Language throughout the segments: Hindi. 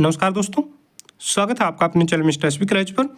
नमस्कार दोस्तों, स्वागत है आपका अपने चैनल मिस्टर एसबी क्रैच पर।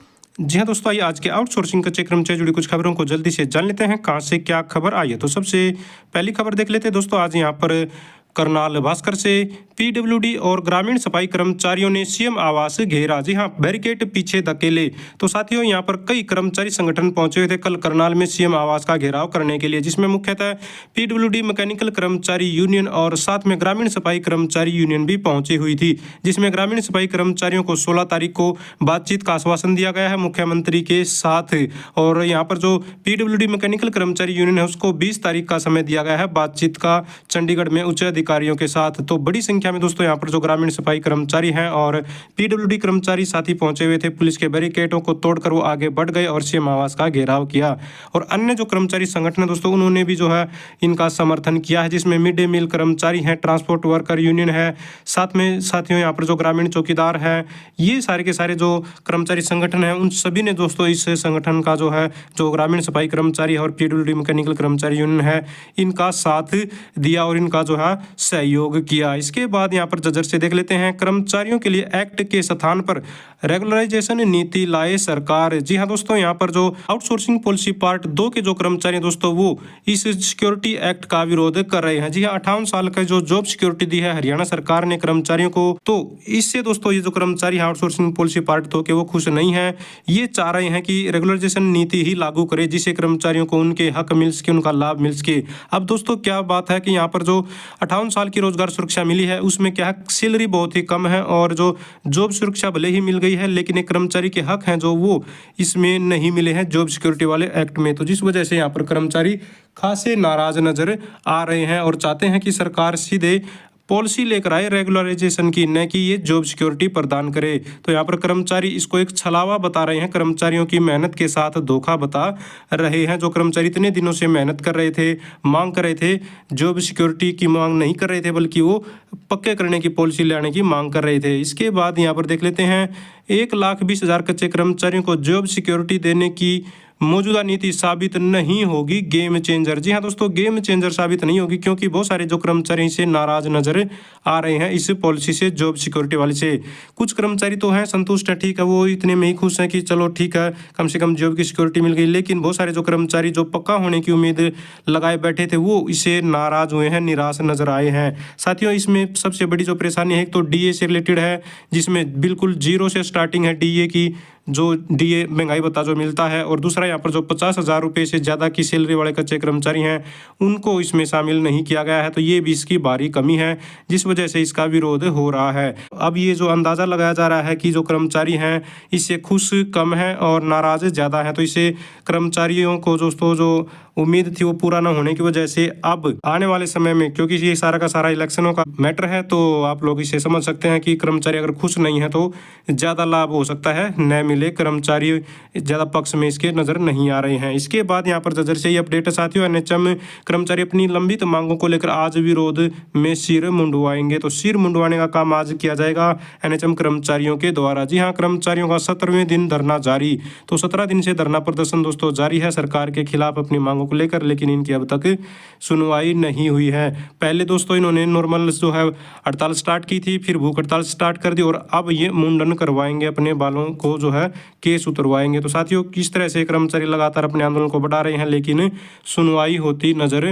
जी हाँ दोस्तों, आइए आज के आउटसोर्सिंग कच्चे क्रम से जुड़ी कुछ खबरों को जल्दी से जान लेते हैं कहाँ से क्या खबर आई है। तो सबसे पहली खबर देख लेते हैं दोस्तों। आज यहाँ पर करनाल भास्कर से पीडब्ल्यूडी और ग्रामीण सफाई कर्मचारियों ने सीएम आवास घेरा। जी हाँ, बैरिकेड पीछे धकेले। तो साथियों, यहाँ पर कई कर्मचारी संगठन पहुंचे हुए थे कल करनाल में सीएम आवास का घेराव करने के लिए, जिसमें मुख्यतः पीडब्ल्यूडी मैकेनिकल कर्मचारी यूनियन और साथ में ग्रामीण सफाई कर्मचारी यूनियन भी पहुंची हुई थी। जिसमें ग्रामीण सफाई कर्मचारियों को 16 तारीख को बातचीत का आश्वासन दिया गया है मुख्यमंत्री के साथ, और यहाँ पर जो पीडब्ल्यूडी मैकेनिकल कर्मचारी यूनियन है उसको 20 तारीख का समय दिया गया है बातचीत का चंडीगढ़ में उच्च अधिकारियों के साथ। तो बड़ी संख्या में दोस्तों यहाँ पर जो ग्रामीण सफाई कर्मचारी हैं और पीडब्ल्यूडी कर्मचारी साथी पहुंचे हुए थे। पुलिस के बैरिकेडों को तोड़कर वो आगे बढ़ गए और सीएम आवास का घेराव किया। और अन्य जो कर्मचारी संगठन है दोस्तों, उन्होंने भी जो है इनका समर्थन किया है, जिसमें मिड डे मील कर्मचारी हैं, ट्रांसपोर्ट वर्कर यूनियन है, साथ में साथियों यहाँ पर जो ग्रामीण चौकीदार हैं, ये सारे के सारे जो कर्मचारी संगठन हैं, उन सभी ने दोस्तों इस संगठन का जो है जो ग्रामीण सफाई कर्मचारी और पीडब्ल्यूडी मैकेनिकल कर्मचारी यूनियन है, इनका साथ दिया और इनका जो है सहयोग किया। इसके बाद यहाँ पर जजर से देख लेते हैं। कर्मचारियों के लिए एक्ट के स्थान पर रेगुलराइजेशन नीति लाए सरकार। जी हाँ दोस्तों, यहाँ पर जो आउटसोर्सिंग पॉलिसी पार्ट 2 के जो कर्मचारी हैं दोस्तों, वो इस सिक्योरिटी एक्ट का विरोध कर रहे हैं। जी हाँ, 58 साल का जो जॉब सिक्योरिटी दी है हरियाणा सरकार ने कर्मचारियों को, तो इससे दोस्तों ये जो कर्मचारी आउटसोर्सिंग पॉलिसी पार्ट 2 के वो खुश नहीं है। ये चाह रहे हैं कि रेगुलराइजेशन नीति ही लागू करे, जिससे कर्मचारियों को उनके हक मिल सके, उनका लाभ मिल सके। अब दोस्तों क्या बात है कि यहाँ पर जो 58 साल की रोजगार सुरक्षा मिली है उसमें क्या है, सैलरी बहुत ही कम है, और जो जॉब सुरक्षा भले ही मिल गई है लेकिन एक कर्मचारी के हक हैं जो वो इसमें नहीं मिले हैं जॉब सिक्योरिटी वाले एक्ट में। तो जिस वजह से यहाँ पर कर्मचारी खासे नाराज नजर आ रहे हैं और चाहते हैं कि सरकार सीधे पॉलिसी लेकर आए रेगुलराइजेशन की, न कि ये जॉब सिक्योरिटी प्रदान करे। तो यहाँ पर कर्मचारी इसको एक छलावा बता रहे हैं, कर्मचारियों की मेहनत के साथ धोखा बता रहे हैं। जो कर्मचारी इतने दिनों से मेहनत कर रहे थे, मांग कर रहे थे, जॉब सिक्योरिटी की मांग नहीं कर रहे थे बल्कि वो पक्के करने की पॉलिसी लाने की मांग कर रहे थे। इसके बाद यहाँ पर देख लेते हैं, 1,20,000 कच्चे कर्मचारियों को जॉब सिक्योरिटी देने की मौजूदा नीति साबित नहीं होगी गेम चेंजर। जी हाँ दोस्तों, गेम चेंजर साबित नहीं होगी क्योंकि बहुत सारे जो कर्मचारी से नाराज नजर आ रहे हैं इस पॉलिसी से, जॉब सिक्योरिटी वाली से। कुछ कर्मचारी तो हैं संतुष्ट है, ठीक है, वो इतने में ही खुश हैं कि चलो ठीक है, कम से कम जॉब की सिक्योरिटी मिल गई। लेकिन बहुत सारे जो कर्मचारी जो पक्का होने की उम्मीद लगाए बैठे थे वो इससे नाराज हुए हैं, निराश नजर आए हैं। साथियों, इसमें सबसे बड़ी जो परेशानी है, एक तो डीए से रिलेटेड है, जिसमें बिल्कुल 0 से स्टार्टिंग है डीए की, जो डीए महंगाई भत्ता जो मिलता है, और दूसरा यहाँ पर जो 50,000 रुपये से ज़्यादा की सैलरी वाले कच्चे कर्मचारी हैं उनको इसमें शामिल नहीं किया गया है। तो ये भी इसकी भारी कमी है, जिस वजह से इसका विरोध हो रहा है। अब ये जो अंदाज़ा लगाया जा रहा है कि जो कर्मचारी हैं इससे खुश कम है और नाराज ज़्यादा है, तो इससे कर्मचारियों को दोस्तों जो उम्मीद थी वो पूरा न होने की वजह से अब आने वाले समय में, क्योंकि ये सारा का सारा इलेक्शनों का मैटर है, तो आप लोग इसे समझ सकते हैं कि कर्मचारी अगर खुश नहीं है तो ज़्यादा लाभ हो सकता है न मिले, कर्मचारी ज़्यादा पक्ष में इसके नज़र नहीं आ रहे हैं। इसके बाद यहाँ पर जजर से ही अपडेट है साथियों, एनएचएम कर्मचारी अपनी लंबित मांगों को लेकर आज विरोध में सिर मुंडवाएंगे। तो सिर मुंडवाने का काम आज किया जाएगा एनएचएम कर्मचारियों के द्वारा। जी हाँ, कर्मचारियों का 17वें दिन धरना जारी। तो 17 दिन से धरना प्रदर्शन दोस्तों जारी है सरकार के खिलाफ अपनी मांगों को लेकर, लेकिन इनकी अब तक सुनवाई नहीं हुई है। पहले दोस्तों इन्होंने नॉर्मल जो है हड़ताल स्टार्ट की थी, फिर भूख हड़ताल स्टार्ट कर दी, और अब ये मुंडन करवाएंगे, अपने बालों को जो है केस उतरवाएंगे। तो साथियों, किस तरह से कर्मचारी लगातार अपने आंदोलन को बढ़ा रहे हैं लेकिन सुनवाई होती नजर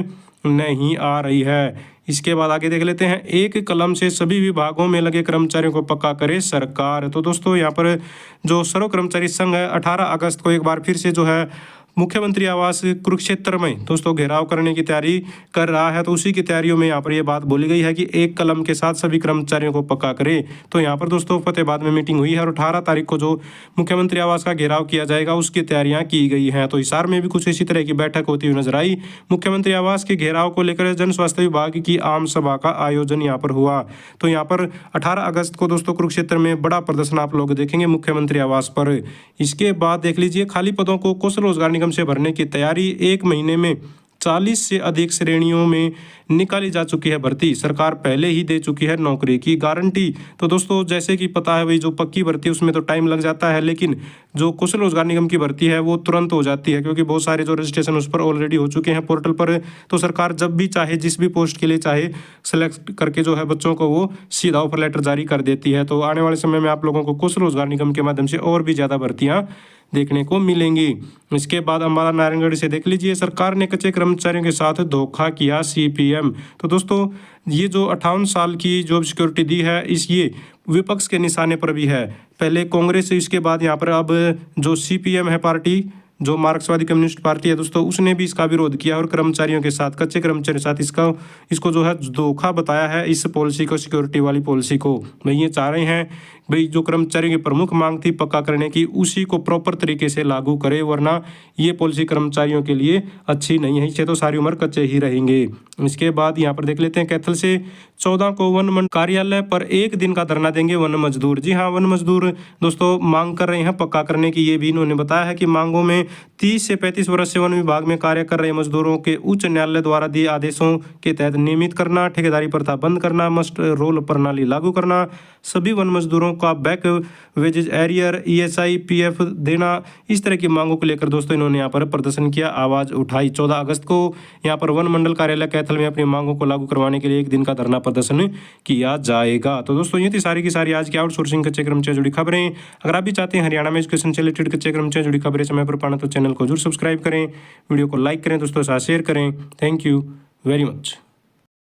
नहीं आ रही है। इसके बाद आगे देख लेते हैं, एक कलम से सभी विभागों में लगे कर्मचारियों को पक्का करे सरकार। तो दोस्तों यहाँ पर जो सर्व कर्मचारी संघ है 18 अगस्त को एक बार फिर से जो है मुख्यमंत्री आवास कुरुक्षेत्र में दोस्तों घेराव करने की तैयारी कर रहा है। तो उसी की तैयारियों में यहाँ पर ये बात बोली गई है कि एक कलम के साथ सभी कर्मचारियों को पक्का करे। तो यहाँ पर दोस्तों फतेहाबाद में मीटिंग हुई है और 18 तारीख को जो मुख्यमंत्री आवास का घेराव किया जाएगा उसकी तैयारियां की गई हैं। तो हिसार में भी कुछ इसी तरह की बैठक होती हुई नजर आई। मुख्यमंत्री आवास के घेराव को लेकर जन स्वास्थ्य विभाग की आम सभा का आयोजन यहाँ पर हुआ। तो यहाँ पर 18 अगस्त को दोस्तों कुरुक्षेत्र में बड़ा प्रदर्शन आप लोग देखेंगे मुख्यमंत्री आवास पर। इसके बाद देख लीजिए, खाली पदों को कौशल रोजगार निगम से भरने की तैयारी, 1 महीने में 40 से अधिक श्रेणियों में निकाली जा चुकी है भर्ती। सरकार पहले ही दे चुकी है नौकरी की गारंटी। तो दोस्तों जैसे कि पता है भाई, जो पक्की भर्ती है उसमें तो टाइम लग जाता है, लेकिन जो कौशल रोजगार निगम की भर्ती है वो तुरंत हो जाती है, क्योंकि बहुत सारे जो रजिस्ट्रेशन उस पर ऑलरेडी हो चुके हैं पोर्टल पर। तो सरकार जब भी चाहे, जिस भी पोस्ट के लिए चाहे, सेलेक्ट करके जो है बच्चों को वो सीधा ऑफर लेटर जारी कर देती है। तो आने वाले समय में आप लोगों को कौशल रोजगार निगम के माध्यम से और भी ज़्यादा भर्तियाँ देखने को मिलेंगी। इसके बाद अम्बाला नारायणगढ़ से देख लीजिए, सरकार ने कच्चे कर्मचारियों के साथ धोखा किया सीपीएम। तो दोस्तों ये जो 58 साल की जॉब सिक्योरिटी दी है, ये विपक्ष के निशाने पर भी है। पहले कांग्रेस, इसके बाद यहाँ पर अब जो सीपीएम है पार्टी, जो मार्क्सवादी कम्युनिस्ट पार्टी है दोस्तों, उसने भी इसका विरोध किया और कर्मचारियों के साथ, कच्चे कर्मचारियों के साथ इसको जो है धोखा बताया है, इस पॉलिसी को, सिक्योरिटी वाली पॉलिसी को। भाई ये चाह रहे हैं भाई जो कर्मचारियों की प्रमुख मांग थी पक्का करने की, उसी को प्रॉपर तरीके से लागू करे, वरना ये पॉलिसी कर्मचारियों के लिए अच्छी नहीं है। इससे तो सारी उम्र कच्चे ही रहेंगे। इसके बाद यहाँ पर देख लेते हैं, कैथल से 14 को वन मंडल कार्यालय पर 1 दिन का धरना देंगे वन मजदूर। जी हाँ, वन मजदूर दोस्तों मांग कर रहे हैं पक्का करने की। ये भी इन्होंने बताया है कि मांगों में 30 से 35 वर्ष से वन विभाग में कार्य कर रहे मजदूरों के उच्च न्यायालय द्वारा दिए आदेशों के तहत नियमित करना, ठेकेदारी प्रथा बंद करना, मस्ट रोल प्रणाली लागू करना, सभी वन मजदूरों का back wages arrear, ESI, PF देना। इस तरह की मांगों को लेकर दोस्तों इन्होंने यहाँ पर प्रदर्शन किया, आवाज उठाई। 14 अगस्त को यहाँ पर वन मंडल कार्यालय कैथल में अपनी मांगों को लागू करवाने के लिए 1 दिन का धरना प्रदर्शन किया जाएगा। तो दोस्तों ये थी सारी की सारी आज की आउटसोर्सिंग कच्चे कर्मचारी जुड़ी खबरें। अगर आप भी चाहते हैं हरियाणा में एजुकेशन से रिलेटेड कच्चे कर्मचारी जुड़ी खबरें समय पर पाना, तो चैनल को जरूर सब्सक्राइब करें, वीडियो को लाइक करें, दोस्तों के साथ शेयर करें। Thank you very much.